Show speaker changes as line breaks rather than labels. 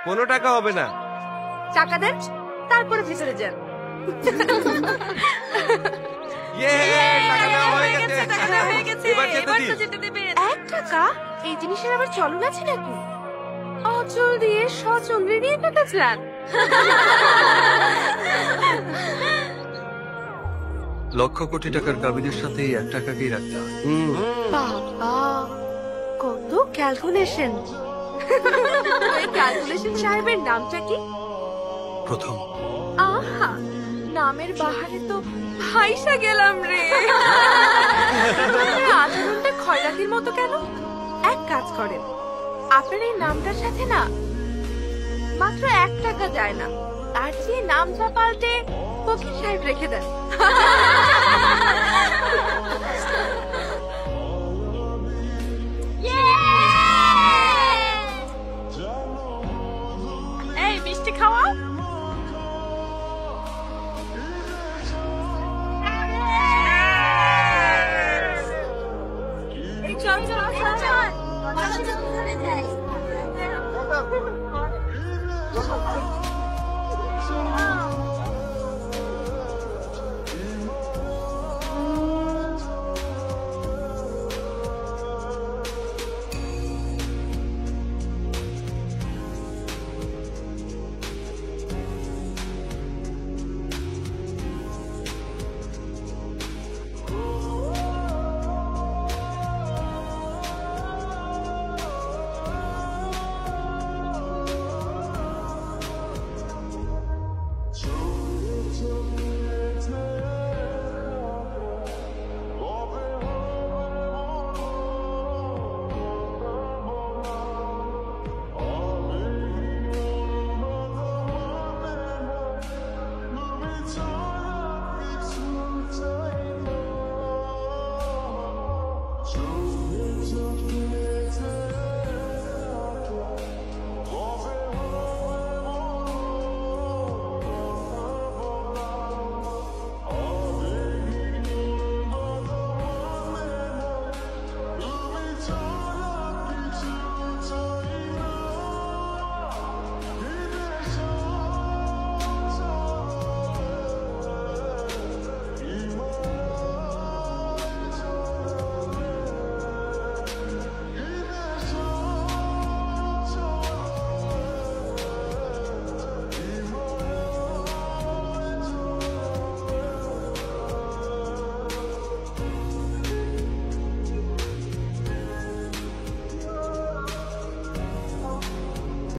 কোনো টাকা হবে না।
টাকা দেন, তারপরে ভিতরে যান।
টাকা দেওয়া হয়ে গেছে। এবার যেতে দিন।
1 টাকা? এই জিনিসের আবার চলন আছে নাকি? অচল দিয়ে সচল নিয়ে টাকা চান?
লক্ষ কোটি টাকার কাবিনের সাথে 1 টাকাকেই রাখতে হয়।
বাবা, কত ক্যালকুলেশন! ওই ক্যালকুলেশন সাহেবের নামটা কি?
প্রথম।
আহা, নামের বাহারে তো ভাইসা গেলাম রে। আচরণটা খয়রাতির মতো কেন? এক কাজ করেন, আপনার এই নামটার সাথে না মাত্র 1 টাকা যায় না, তার চেয়ে নামটা পাল্টে ফকির সাহেব রেখে দেন। এই মিষ্টি খাওয়া। চল চল চল চল।